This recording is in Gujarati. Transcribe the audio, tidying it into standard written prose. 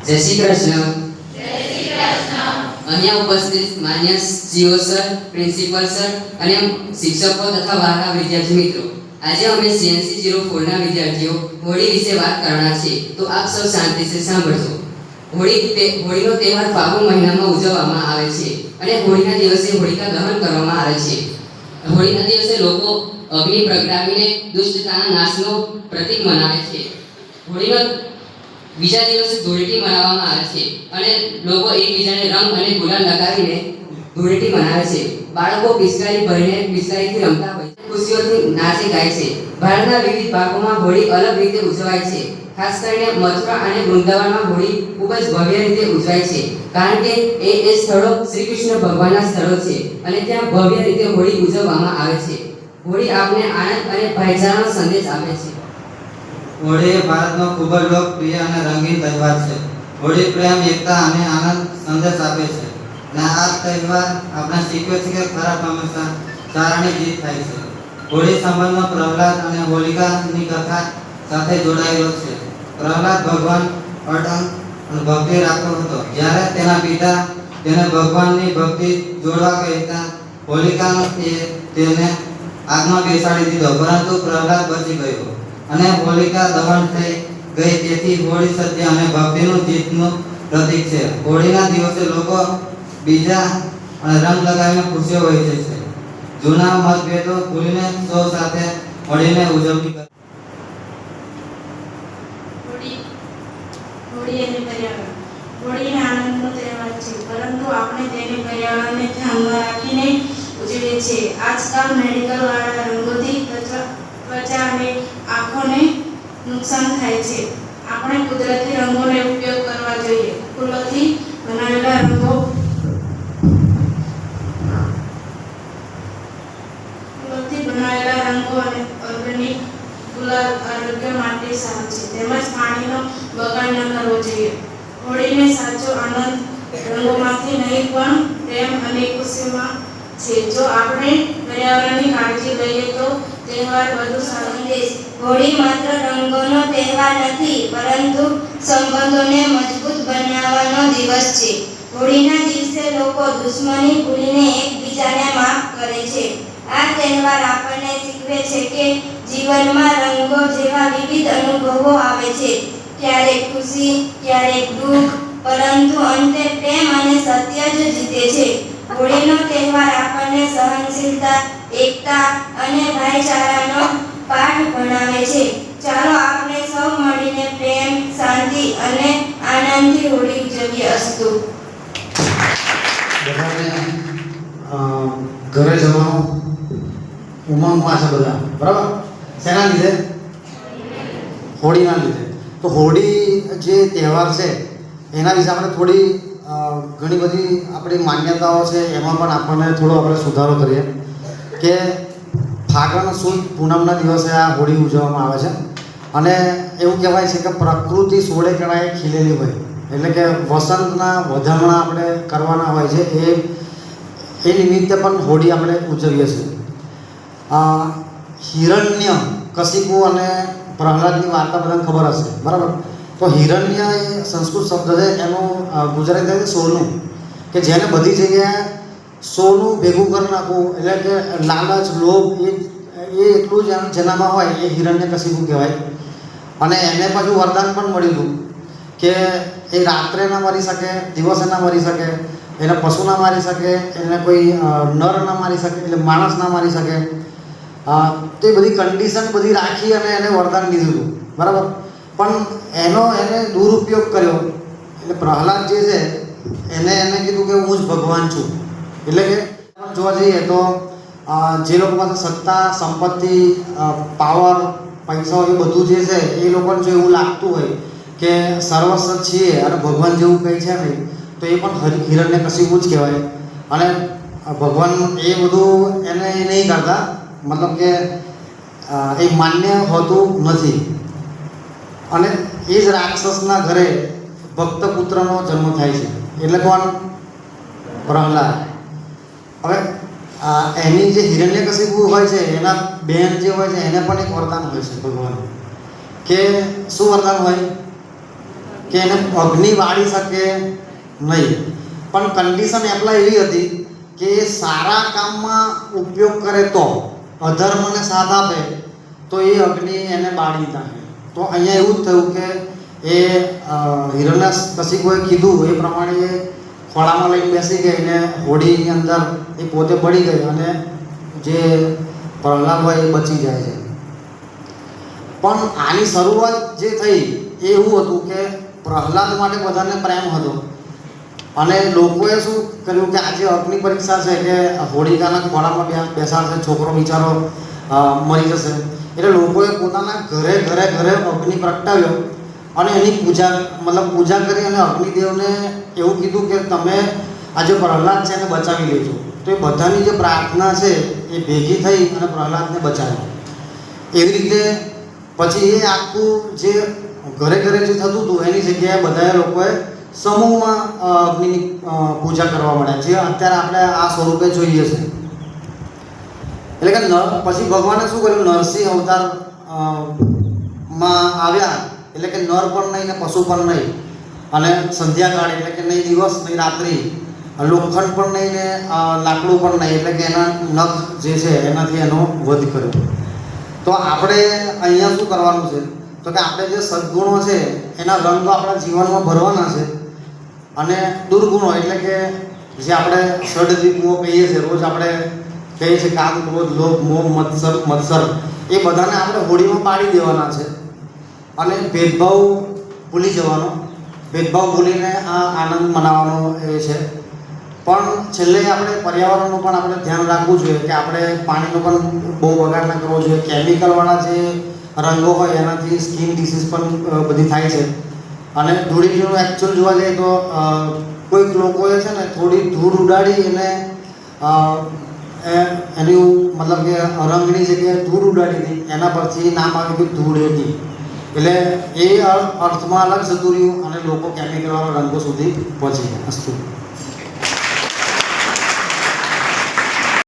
જય શ્રી કૃષ્ણ. અહીંયા ઉપસ્થિત માન્ય સીઓ સર, પ્રિન્સિપલ સર અને શિક્ષકો તથા વહાલા વિદ્યાર્થી મિત્રો, આજે અમે સીએનસી 04 ના વિદ્યાર્થીઓ હોળી વિશે વાત કરવાના છીએ, તો આપ સૌ શાંતિથી સાંભળજો. હોળીનો તહેવાર ફાગણ મહિનામાં ઉજવવામાં આવે છે અને હોળીના દિવસે હોળિકા દહન કરવામાં આવે છે. હોળીના દિવસે લોકો અગ્નિ પ્રગટાવીને દુષ્ટતાના નાશનો પ્રતીક મનાવે છે. હોળીનો બીજા દિવસે ધૂળેટી મનાવવામાં આવે છે અને લોકો એકબીજાને રંગ અને ગુલાલ લગાવીને ધૂળેટી મનાવે છે. બાળકો પિચકારી ભરીને પિચકારીથી રમતા હોય છે, ખુશીઓથી નાચે ગાય છે. ભારતના વિવિધ ભાગોમાં હોળી અલગ રીતે ઉજવાય છે. ખાસ કરીને મથુરા અને વૃંદાવનમાં હોળી ખૂબ જ ભવ્ય રીતે ઉજવાય છે, કારણ કે એ સ્થળો શ્રી કૃષ્ણ ભગવાનના સ્થળો છે અને ત્યાં ભવ્ય રીતે હોળી ઉજવવામાં આવે છે. હોળી આપણે આનંદ અને ભાઈચારાનો સંદેશ આપે છે. હોળી ભારતનો ખૂબ જ લોકપ્રિય અને રંગીન તહેવાર છે. હોળી પ્રેમ, એકતા અને આનંદ સંદેશ આપે છે અને આ તહેવાર આપણે શીખવે છે કે ખરાબ હંમેશા સારાની જીત થાય છે. હોળી સંબંધમાં પ્રહલાદ અને હોલિકાની કથા સાથે જોડાયેલો છે. પ્રહલાદ ભગવાન અડંગ અને ભક્તિ રાખતો હતો. જ્યારે તેના પિતા તેને ભગવાનની ભક્તિ જોડવા કહેતા હોલિકા તેને આગમાં બેસાડી દીધો, પરંતુ પ્રહલાદ બચી ગયો અને હોલિકા દહન થઈ ગઈ. તેથી હોળી સત્ય અને ભક્તિનું જીતનું પ્રતીક છે. હોળીના દિવસે લોકો બીજા અને રંગ લગાવીને ખુશીઓ વહેંચે છે. જૂના મતભેદો ભૂલીને સૌ સાથે મળીને ઉજવણી કરે. હોળી અને પર્યાવરણ. હોળી આનંદનો તહેવાર છે, પરંતુ આપણે તેને પર્યાવરણને ધ્યાનમાં રાખીને ઉજવીએ છીએ. આજકાલ મેડિકલ વાળા રંગોથી ત્વચા અને આંખોને નુકસાન થાય છે. આપણે કુદરતી રંગોનો ઉપયોગ કરવા જોઈએ. ફૂલોથી બનાવેલા રંગો અને ઓર્ગેનિક ગુલાલ આરોગ્ય માટે સારું છે, તેમજ પાણીનો બગાડ ન કરવો જોઈએ. હોળીને સાચો આનંદ રંગોમાંથી નહીં પણ પ્રેમ અને ખુશીમાં છે. જો આપણે પર્યાવરણની કાળજી લઈએ તો તહેવાર વધુ સારો સંદેશ. હોળી માત્ર રંગોનો તહેવાર નથી, પરંતુ સંબંધોને મજબૂત બનાવવાનો દિવસ છે. હોળીના દિવસે લોકો દુશ્મની ભૂલીને એકબીજાને માફ કરે છે. આ તહેવાર આપણને શીખવે છે કે જીવનમાં રંગો જેવા વિવિધ અનુભવો આવે છે, ક્યારેક ખુશી, ક્યારેક દુઃખ, પરંતુ અંતે પ્રેમ અને સત્ય જ જીતે છે. હોળીનો તહેવાર આપણને સહનશીલતા, એકતા અને ભાઈચારાનો પાઠ ભણાવે છે. ચાલો આપણે સૌ મળીને પ્રેમ, શાંતિ અને આનંદથી હોળી ઉજવીએ. અસ્તુ. ઘરે જવાનું ઉમંગમાં છે બધા, બરાબર? શેના લીધે? હોળીના લીધે. તો હોળી જે તહેવાર છે એના વિશે આપણે થોડી ઘણી બધી આપણી માન્યતાઓ છે, એમાં પણ આપણને થોડો આપણે સુધારો કરીએ કે ફાગણ સુદ પૂનમના દિવસે આ હોળી ઉજવવામાં આવે છે અને એવું કહેવાય છે કે પ્રકૃતિ સોળે કણાએ ખીલેલી હોય, એટલે કે વસંતના વધામણા આપણે કરવાના હોય છે. એ નિમિત્તે પણ હોળી આપણે ઉજવીએ છીએ. હિરણ્ય કશિપુ અને પ્રહલાદની વાર્તા બધાને ખબર હશે, બરાબર? તો હિરણ્ય એ સંસ્કૃત શબ્દ છે, એનું ગુજરાતી થાય છે સોનું, કે જેને બધી જગ્યાએ સોનું ભેગું કરી નાખવું, એટલે કે લાલચ, લોભ એ એટલું જ જેનામાં હોય એ હિરણ્ય કશિપુ કહેવાય. અને એને પાછું વરદાન પણ મળ્યું હતું કે એ રાત્રે ના મરી શકે, દિવસે ના મરી શકે, એને પશુ ના મારી શકે, એને કોઈ નર ના મારી શકે, એટલે માણસ ના મારી શકે. તો એ બધી કન્ડિશન બધી રાખી અને એને વરદાન દીધું હતું, બરાબર? પણ એને દુરુપયોગ કર્યો. એટલે પ્રહલાદ જે છે એને કીધું કે હું જ ભગવાન છું. એટલે કે જોવા જઈએ તો જે લોકો પાસે સત્તા, સંપત્તિ, પાવર, પૈસા એ બધું જે છે એ લોકોને જો એવું લાગતું હોય કે સર્વસ્વ છીએ અને ભગવાન જેવું કંઈ છે નહીં, તો એ પણ હિરણ્ય કશિપુ જ કહેવાય. અને ભગવાન એ બધું એને નહીં કરતા, મતલબ કે એ માન્ય હોતું નથી. અને એ જ રાક્ષસના ઘરે ભક્ત પુત્રનો જન્મ થાય છે, એટલે કોણ? પ્રહલાદ. હવે એની જે હિરણ્યકશિપુ હોય છે એના બહેન જે હોય છે એને પણ એક વરદાન હોય છે ભગવાન. કે શું વરદાન હોય? કે એને અગ્નિ વાળી શકે નહીં, પણ કન્ડિશન એપ્લાય એવી હતી કે એ સારા કામમાં ઉપયોગ કરે તો, અધર્મને સાથ આપે તો એ અગ્નિ એને બાળી નાખે. તો અહીંયા એવું જ થયું કે એ હિરણ્યકશિપુએ કીધું એ પ્રમાણે એ ખોળામાં લઈને બેસી ગઈ ને હોડીની અંદર એ પોતે પડી ગઈ અને જે પ્રહલાદ હોય એ બચી જાય છે. પણ આની શરૂઆત જે થઈ એ એવું હતું કે પ્રહલાદ માટે બધાને પ્રેમ હતો અને લોકોએ શું કર્યું કે આજે અગ્નિ પરીક્ષા છે કે હોળિકાના ખોળામાં બેસાડશે, છોકરો બિચારો મરી જશે, એટલે લોકોએ પોતાના ઘરે ઘરે ઘરે અગ્નિ પ્રગટાવ્યો અને એની પૂજા કરી અને અગ્નિદેવને એવું કીધું કે તમે આ જે પ્રહલાદ છે એને બચાવી લેજો. તો એ બધાની જે પ્રાર્થના છે એ ભેગી થઈ અને પ્રહલાદને બચાવ્યો. એવી રીતે પછી એ આખું જે ઘરે ઘરે જે થતું હતું એની જગ્યાએ બધા લોકોએ સમૂહમાં અગ્નિની પૂજા કરવા મળ્યા, જે અત્યારે આપણે આ સ્વરૂપે જોઈએ છે. એટલે કે પછી ભગવાને શું કર્યું, નરસિંહ અવતાર માં આવ્યા, એટલે કે નર પણ નહીં ને પશુ પણ નહીં, અને સંધ્યાકાળ એટલે કે નહીં દિવસ નહીં રાત્રિ, લોખંડ પણ નહીં ને લાકડું પણ નહીં, એટલે કે એના નખ જે છે એનાથી એનો વધ કર્યો. તો આપણે અહીંયા શું કરવાનું છે, તો કે આપણે જે સદગુણો છે એના રંગ આપણા જીવનમાં ભરવાના છે, અને દુર્ગુણો એટલે કે જે આપણે ષડરીપુઓ કહીએ છીએ, રોજ આપણે કહીએ છીએ કામ, ક્રોધ, લોભ, મોહ, મત્સર, એ બધાને આપણે હોળીમાં પાડી દેવાના છે અને ભેદભાવ ભૂલી જવાનો, ભેદભાવ ભૂલીને આ આનંદ મનાવવાનો એ છે. પણ છેલ્લે આપણે પર્યાવરણનું પણ આપણે ધ્યાન રાખવું જોઈએ કે આપણે પાણીનો પણ બહુ બગાડ ના કરવો જોઈએ. કેમિકલવાળા જે રંગો હોય એનાથી સ્કિન ડિસીઝ પણ બધી થાય છે. અને ધૂળેટીનું એકચ્યુઅલ જોવા જઈએ તો કોઈક લોકોએ છે ને થોડી ધૂળ ઉડાડી એને એની મતલબ કે રંગની જગ્યાએ ધૂળ ઉડાડી હતી, એના પરથી નામ આવ્યું કે ધૂળેટી. એટલે એ અર્થમાં અલગ જતું રહ્યું અને લોકો કેમિકલવાળા રંગો સુધી પહોંચી ગયા. અસ્તુ.